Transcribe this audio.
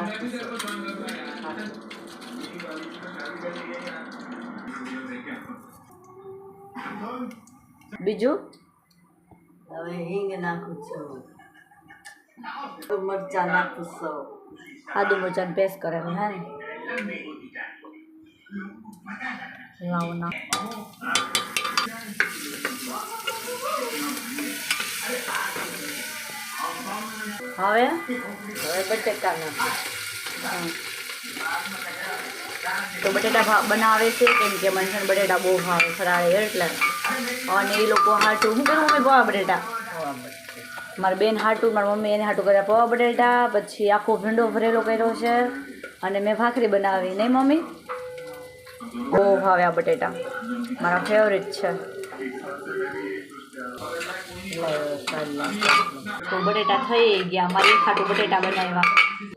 નાખીશું બીજું હવે હિંગ નાખું છું મરચાં નાખું છું આદુ મરચાં પેસ્ટ કરેલું હે ને લાવો ના હવે બટેકા નાખું તો બટેટા બનાવે છે કેમ કે મને છે ને બટેટા બહુ ભાવે ફરાળે એટલે અને એ લોકો હાટું શું કરું મમ્મી પૌવા બટેટા મારી બેન હાટું મારી મમ્મી એને હાટું કર્યા પૌવા બટેટા પછી આખો ભીંડો ભરેલો કર્યો છે અને મેં ભાખરી બનાવી નહીં મમ્મી બહુ ભાવે આ બટેટા મારા ફેવરેટ છે તો બટેટા થઈ ગયા મારે એક હાટું બટેટા બનાવ્યા